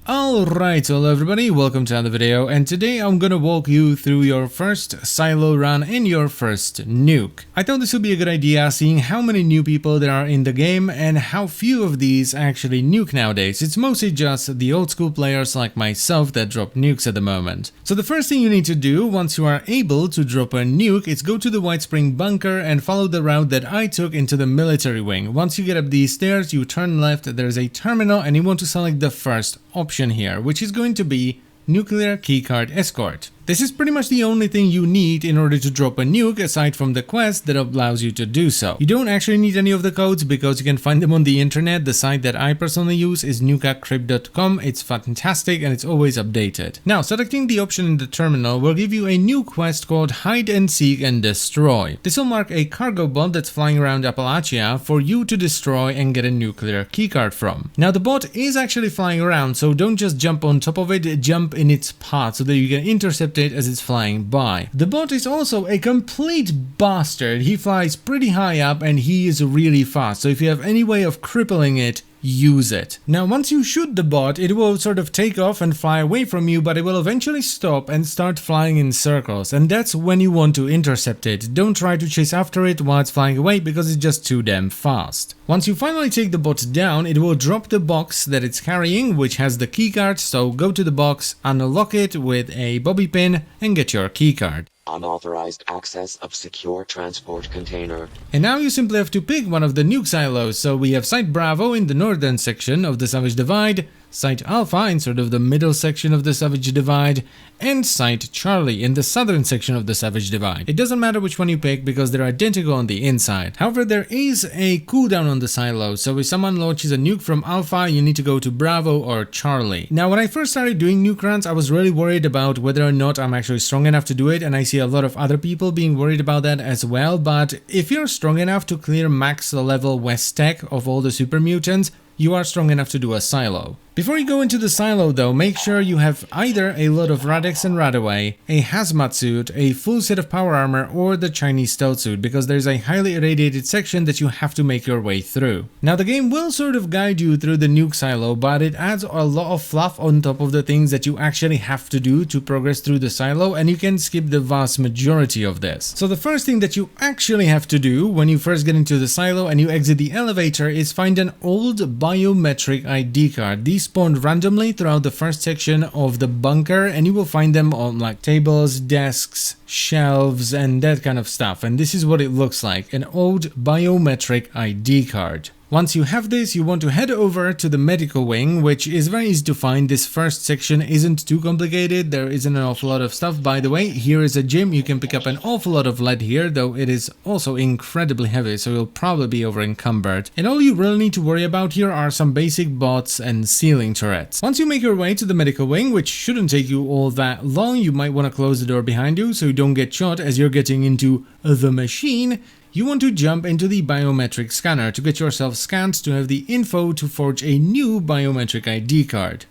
Alright, hello everybody, welcome to another video, and today I'm gonna walk you through your first silo run in your first nuke. I thought this would be a good idea, seeing how many new people there are in the game and how few of these actually nuke nowadays. It's mostly just the old school players like myself that drop nukes at the moment. So the first thing you need to do once you are able to drop a nuke is go to the White Spring bunker and follow the route that I took into the military wing. Once you get up these stairs, you turn left, there's a terminal, and you want to select the first option here, which is going to be Nuclear Keycard Escort. This is pretty much the only thing you need in order to drop a nuke aside from the quest that allows you to do so. You don't actually need any of the codes because you can find them on the internet. The site that I personally use is nukeacrypt.com. It's fantastic and it's always updated. Now, selecting the option in the terminal will give you a new quest called Hide and Seek and Destroy. This will mark a cargo bot that's flying around Appalachia for you to destroy and get a nuclear keycard from. Now, the bot is actually flying around, so don't just jump on top of it, jump in its path so that you can intercept it as it's flying by. The bot is also a complete bastard. He flies pretty high up and he is really fast, so if you have any way of crippling it, use it. Now, once you shoot the bot, it will sort of take off and fly away from you, but it will eventually stop and start flying in circles, and that's when you want to intercept it. Don't try to chase after it while it's flying away because it's just too damn fast. Once you finally take the bot down, it will drop the box that it's carrying, which has the keycard, so go to the box, unlock it with a bobby pin, and get your keycard. Unauthorized access of secure transport container. And now you simply have to pick one of the nuke silos. So we have Site Bravo in the northern section of the Savage Divide, Site Alpha in sort of the middle section of the Savage Divide, and Site Charlie in the southern section of the Savage Divide. It doesn't matter which one you pick because they're identical on the inside. However, there is a cooldown on the silo, so if someone launches a nuke from Alpha, you need to go to Bravo or Charlie. Now, when I first started doing nuke runs, I was really worried about whether or not I'm actually strong enough to do it, and I see a lot of other people being worried about that as well, but if you're strong enough to clear max level West Tech of all the super mutants, you are strong enough to do a silo. Before you go into the silo though, make sure you have either a lot of Radex and Radaway, a hazmat suit, a full set of power armor, or the Chinese stealth suit, because there's a highly irradiated section that you have to make your way through. Now, the game will sort of guide you through the nuke silo, but it adds a lot of fluff on top of the things that you actually have to do to progress through the silo, and you can skip the vast majority of this. So the first thing that you actually have to do when you first get into the silo and you exit the elevator is find an old biometric ID card. These spawn randomly throughout the first section of the bunker, and you will find them on like tables, desks, shelves, and that kind of stuff. And this is what it looks like, an old biometric ID card. Once you have this, you want to head over to the medical wing, which is very easy to find. This first section isn't too complicated. There isn't an awful lot of stuff. By the way, here is a gym. You can pick up an awful lot of lead here, though it is also incredibly heavy, so you'll probably be over encumbered. And all you really need to worry about here are some basic bots and ceiling turrets. Once you make your way to the medical wing, which shouldn't take you all that long, you might want to close the door behind you so you don't get shot as you're getting into the machine. You want to jump into the biometric scanner to get yourself scanned to have the info to forge a new biometric ID card.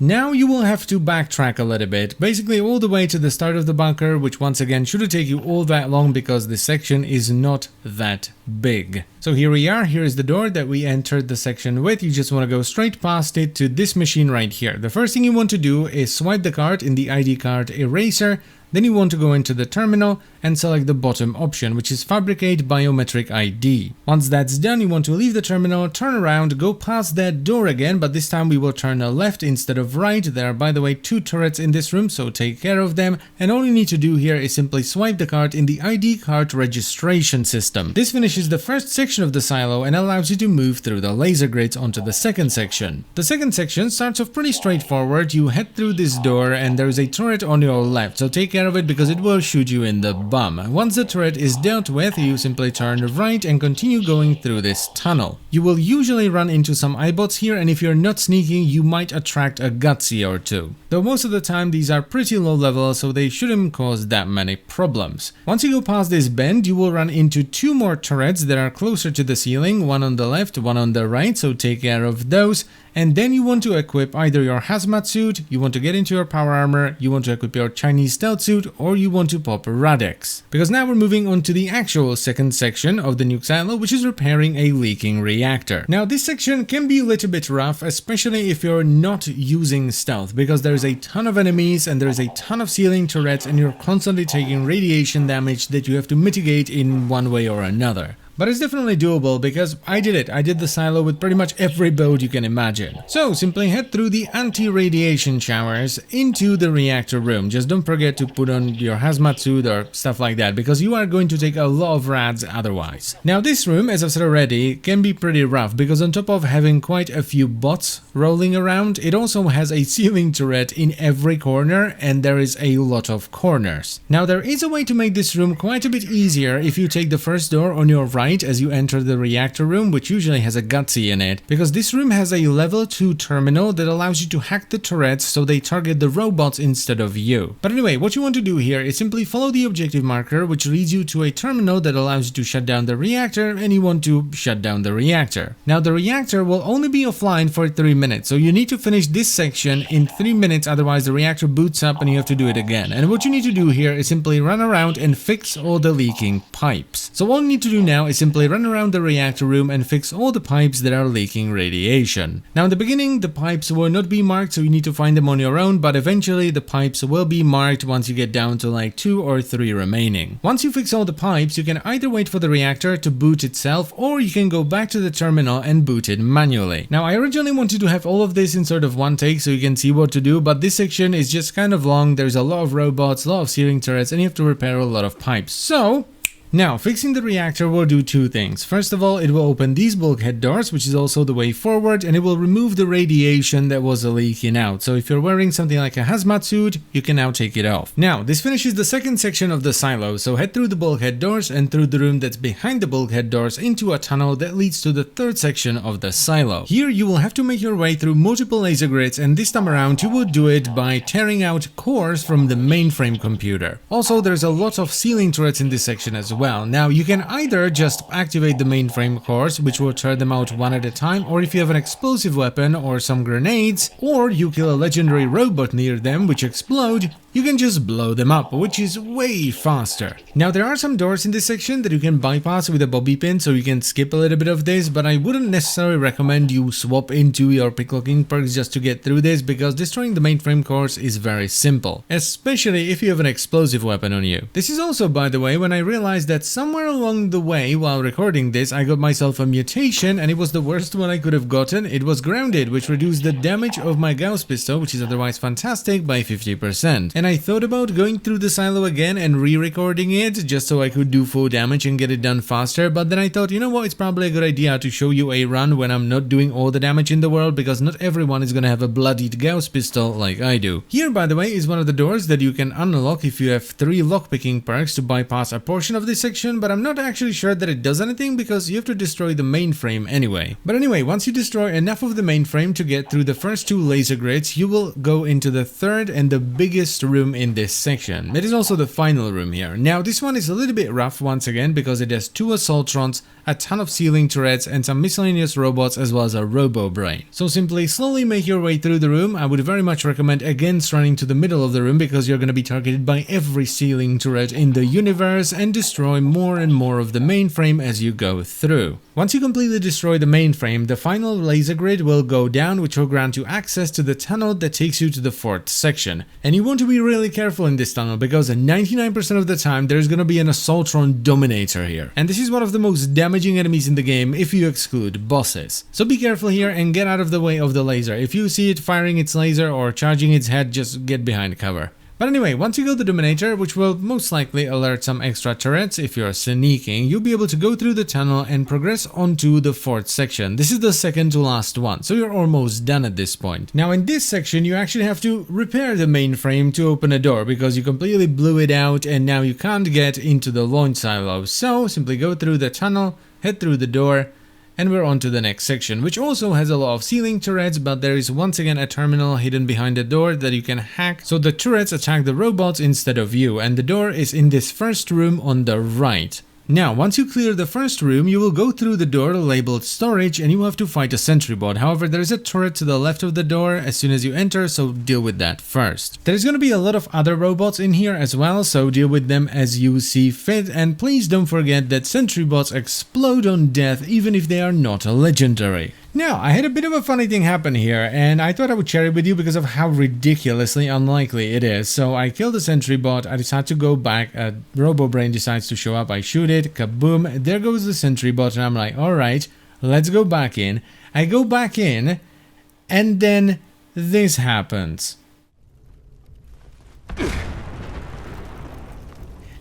Now you will have to backtrack a little bit, basically all the way to the start of the bunker, which once again shouldn't take you all that long because this section is not that big. So here we are, here is the door that we entered the section with. You just want to go straight past it to this machine right here. The first thing you want to do is swipe the card in the ID card eraser. Then you want to go into the terminal and select the bottom option, which is Fabricate Biometric ID. Once that's done, you want to leave the terminal, turn around, go past that door again, but this time we will turn left instead of right. There are, by the way, 2 turrets in this room, so take care of them. And all you need to do here is simply swipe the card in the ID card registration system. This finishes the first section of the silo and allows you to move through the laser grates onto the second section. The second section starts off pretty straightforward. You head through this door and there is a turret on your left, so take care of it because it will shoot you in the bum. Once the turret is dealt with, you simply turn right and continue going through this tunnel. You will usually run into some iBots here, and if you're not sneaking, you might attract a gutsy or two. Though most of the time these are pretty low level, so they shouldn't cause that many problems. Once you go past this bend, you will run into 2 more turrets that are closer to the ceiling, one on the left, one on the right, so take care of those. And then you want to equip either your hazmat suit, you want to get into your power armor, you want to equip your Chinese stealth suit, suit or you want to pop a Radex. Because now we're moving on to the actual second section of the nuke silo, which is repairing a leaking reactor. Now this section can be a little bit rough, especially if you're not using stealth, because there's a ton of enemies and there's a ton of ceiling turrets and you're constantly taking radiation damage that you have to mitigate in one way or another. But it's definitely doable because I did it. I did the silo with pretty much every build you can imagine. So simply head through the anti-radiation showers into the reactor room. Just don't forget to put on your hazmat suit or stuff like that, because you are going to take a lot of rads otherwise. Now this room, as I've said already, can be pretty rough because on top of having quite a few bots rolling around, it also has a ceiling turret in every corner and there is a lot of corners. Now there is a way to make this room quite a bit easier if you take the first door on your right as you enter the reactor room, which usually has a gutsy in it, because this room has a level 2 terminal that allows you to hack the turrets so they target the robots instead of you. But anyway, what you want to do here is simply follow the objective marker, which leads you to a terminal that allows you to shut down the reactor, and you want to shut down the reactor. Now the reactor will only be offline for 3 minutes, so you need to finish this section in 3 minutes, otherwise the reactor boots up and you have to do it again. And what you need to do here is simply run around and fix all the leaking pipes. So all you need to do now is simply run around the reactor room and fix all the pipes that are leaking radiation. Now in the beginning the pipes will not be marked, so you need to find them on your own, but eventually the pipes will be marked once you get down to like 2 or 3 remaining. Once you fix all the pipes, you can either wait for the reactor to boot itself or you can go back to the terminal and boot it manually. Now I originally wanted to have all of this in sort of one take so you can see what to do, but this section is just kind of long. There's a lot of robots, a lot of ceiling turrets, and you have to repair a lot of pipes. So now, fixing the reactor will do 2 things. First of all, it will open these bulkhead doors, which is also the way forward, and it will remove the radiation that was leaking out. So if you're wearing something like a hazmat suit, you can now take it off. Now, this finishes the second section of the silo, so head through the bulkhead doors and through the room that's behind the bulkhead doors into a tunnel that leads to the third section of the silo. Here, you will have to make your way through multiple laser grids, and this time around, you will do it by tearing out cores from the mainframe computer. Also, there's a lot of ceiling turrets in this section as well. Now you can either just activate the mainframe cores, which will tear them out one at a time, or if you have an explosive weapon or some grenades, or you kill a legendary robot near them which explode, you can just blow them up, which is way faster. Now there are some doors in this section that you can bypass with a bobby pin, so you can skip a little bit of this, but I wouldn't necessarily recommend you swap into your picklocking perks just to get through this, because destroying the mainframe cores is very simple, especially if you have an explosive weapon on you. This is also, by the way, when I realized that somewhere along the way while recording this I got myself a mutation, and it was the worst one I could have gotten. It was grounded, which reduced the damage of my Gauss pistol, which is otherwise fantastic, by 50%. And I thought about going through the silo again and re-recording it just so I could do full damage and get it done faster, but then I thought, you know what, it's probably a good idea to show you a run when I'm not doing all the damage in the world, because not everyone is gonna have a bloodied Gauss pistol like I do. Here, by the way, is one of the doors that you can unlock if you have 3 lockpicking perks to bypass a portion of this section, but I'm not actually sure that it does anything because you have to destroy the mainframe anyway. But anyway, once you destroy enough of the mainframe to get through the first 2 laser grids, you will go into the third and the biggest room in this section. It is also the final room here. Now this one is a little bit rough once again because it has 2 assaultrons, a ton of ceiling turrets, and some miscellaneous robots as well as a robo brain. So simply slowly make your way through the room. I would very much recommend against running to the middle of the room because you're going to be targeted by every ceiling turret in the universe and destroy more and more of the mainframe as you go through. Once you completely destroy the mainframe, the final laser grid will go down, which will grant you access to the tunnel that takes you to the 4th section. And you want to be really careful in this tunnel because 99% of the time there's going to be an assaultron dominator here. And this is one of the most damaging enemies in the game if you exclude bosses. So be careful here and get out of the way of the laser. If you see it firing its laser or charging its head, just get behind cover. But anyway, once you go to the Dominator, which will most likely alert some extra turrets if you're sneaking, you'll be able to go through the tunnel and progress onto the 4th section. This is the second to last one, so you're almost done at this point. Now in this section, you actually have to repair the mainframe to open a door because you completely blew it out and now you can't get into the launch silo. So simply go through the tunnel, head through the door, and we're on to the next section, which also has a lot of ceiling turrets, but there is once again a terminal hidden behind the door that you can hack, so the turrets attack the robots instead of you, and the door is in this first room on the right. Now, once you clear the first room, you will go through the door labeled storage and you will have to fight a sentry bot. However, there is a turret to the left of the door as soon as you enter, so deal with that first. There is going to be a lot of other robots in here as well, so deal with them as you see fit, and please don't forget that sentry bots explode on death even if they are not legendary. Now, I had a bit of a funny thing happen here, and I thought I would share it with you because of how ridiculously unlikely it is. So I killed the sentry bot, I decide to go back, a RoboBrain decides to show up, I shoot it, kaboom, there goes the sentry bot, and I'm like, alright, let's go back in. I go back in, and then this happens.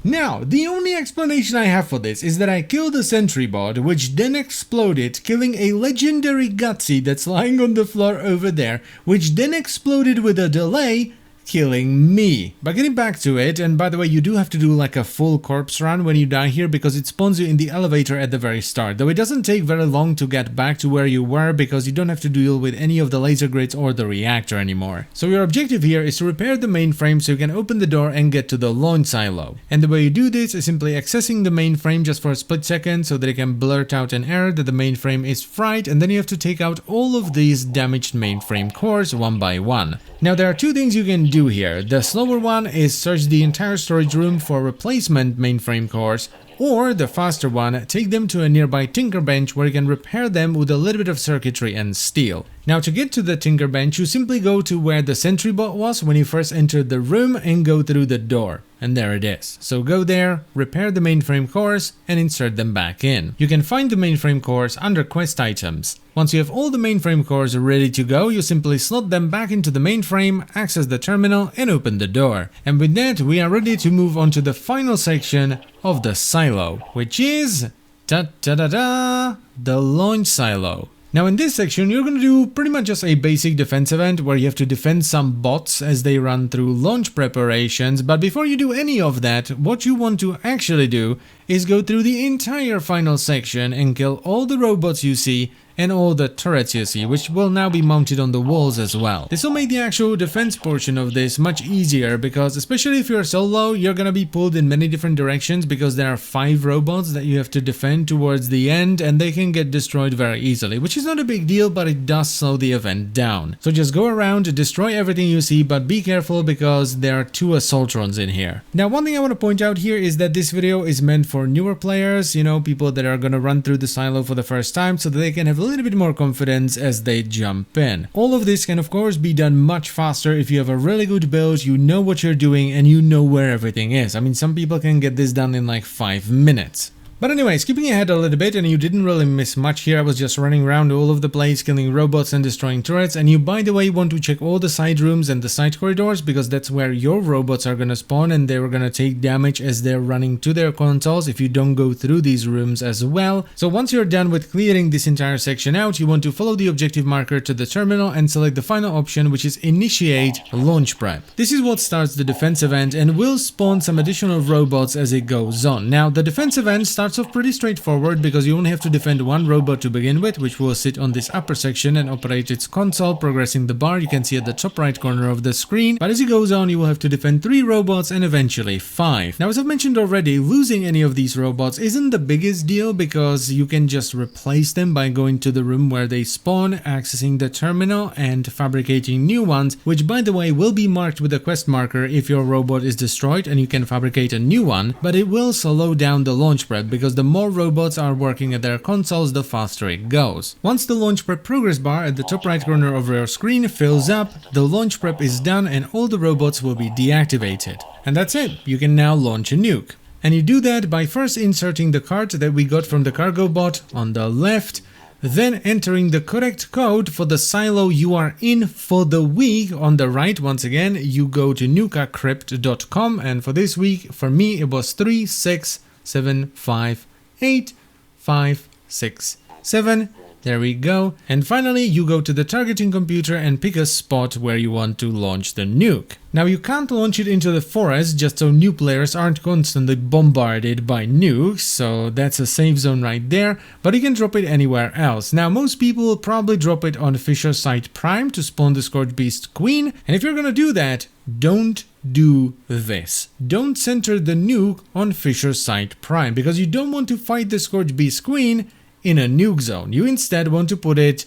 Now, the only explanation I have for this is that I killed a sentry bot, which then exploded, killing a legendary gutsy that's lying on the floor over there, which then exploded with a delay, killing me. But getting back to it, and by the way, you do have to do like a full corpse run when you die here because it spawns you in the elevator at the very start, though it doesn't take very long to get back to where you were because you don't have to deal with any of the laser grates or the reactor anymore. So your objective here is to repair the mainframe so you can open the door and get to the launch silo. And the way you do this is simply accessing the mainframe just for a split second so that it can blurt out an error that the mainframe is fried, and then you have to take out all of these damaged mainframe cores one by one. Now there are two things you can do here. The slower one is search the entire storage room for replacement mainframe cores, or the faster one, take them to a nearby tinker bench where you can repair them with a little bit of circuitry and steel. Now to get to the tinker bench, you simply go to where the sentry bot was when you first entered the room and go through the door. And there it is. So go there, repair the mainframe cores, and insert them back in. You can find the mainframe cores under quest items. Once you have all the mainframe cores ready to go, you simply slot them back into the mainframe, access the terminal, and open the door. And with that, we are ready to move on to the final section of the silo, which is the launch silo. Now in this section, you're going to do pretty much just a basic defense event where you have to defend some bots as they run through launch preparations, but before you do any of that, what you want to actually do is go through the entire final section and kill all the robots you see and all the turrets you see, which will now be mounted on the walls as well. This will make the actual defense portion of this much easier because especially if you're solo, you're gonna be pulled in many different directions because there are 5 robots that you have to defend towards the end and they can get destroyed very easily, which is not a big deal, but it does slow the event down. So just go around, destroy everything you see, but be careful because there are 2 assaultrons in here. Now one thing I want to point out here is that this video is meant for newer players, you know, people that are gonna run through the silo for the first time so that they can have a little bit more confidence as they jump in. All of this can of course be done much faster if you have a really good build, you know what you're doing, and you know where everything is. I mean, some people can get this done in like 5 minutes. But anyway, skipping ahead a little bit, and you didn't really miss much here, I was just running around all over the place, killing robots and destroying turrets, and you by the way want to check all the side rooms and the side corridors because that's where your robots are gonna spawn and they're gonna take damage as they're running to their consoles if you don't go through these rooms as well. So once you're done with clearing this entire section out, you want to follow the objective marker to the terminal and select the final option, which is Initiate Launch Prep. This is what starts the defense event and will spawn some additional robots as it goes on. Now the defense event starts off pretty straightforward because you only have to defend one robot to begin with, which will sit on this upper section and operate its console, progressing the bar you can see at the top right corner of the screen. But as it goes on, you will have to defend 3 robots and eventually 5. Now as I've mentioned already, losing any of these robots isn't the biggest deal because you can just replace them by going to the room where they spawn, accessing the terminal and fabricating new ones, which by the way will be marked with a quest marker if your robot is destroyed and you can fabricate a new one, but it will slow down the launch prep because the more robots are working at their consoles, the faster it goes. Once the launch prep progress bar at the top right corner of your screen fills up, the launch prep is done and all the robots will be deactivated. And that's it, you can now launch a nuke. And you do that by first inserting the card that we got from the cargo bot on the left, then entering the correct code for the silo you are in for the week on the right. Once again, you go to nukecrypt.com and for this week, for me it was 36758 567 There we go. And finally, you go to the targeting computer and pick a spot where you want to launch the nuke. Now you can't launch it into the forest just so new players aren't constantly bombarded by nukes, so that's a safe zone right there, but you can drop it anywhere else. Now most people will probably drop it on Fisher Site Prime to spawn the Scorch Beast Queen, and if you're gonna do that, don't do this. Don't center the nuke on Fisher Site Prime, because you don't want to fight the Scorch Beast Queen in a nuke zone. You instead want to put it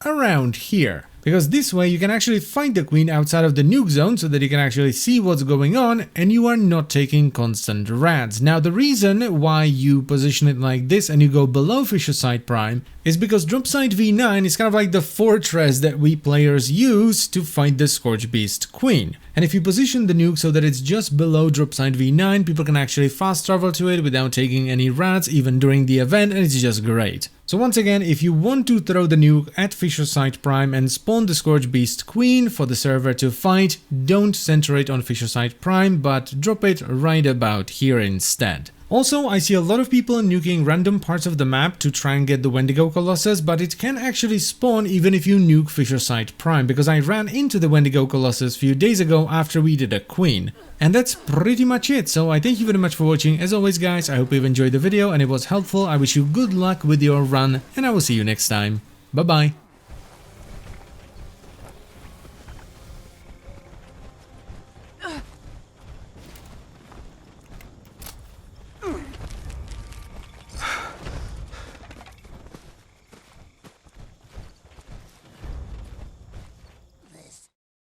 around here, because this way you can actually fight the queen outside of the nuke zone so that you can actually see what's going on and you are not taking constant rats. Now the reason why you position it like this and you go below Fisher Site Prime is because Drop Site V9 is kind of like the fortress that we players use to fight the Scorch Beast Queen. And if you position the nuke so that it's just below Drop Site V9, people can actually fast travel to it without taking any rats even during the event, and it's just great. So once again, if you want to throw the nuke at Fisher Site Prime and spawn the Scorch Beast Queen for the server to fight, don't center it on Fisher Site Prime, but drop it right about here instead. Also, I see a lot of people nuking random parts of the map to try and get the Wendigo Colossus, but it can actually spawn even if you nuke Fisher Site Prime, because I ran into the Wendigo Colossus a few days ago after we did a queen. And that's pretty much it, so I thank you very much for watching. As always guys, I hope you've enjoyed the video and it was helpful. I wish you good luck with your run, and I will see you next time. Bye bye.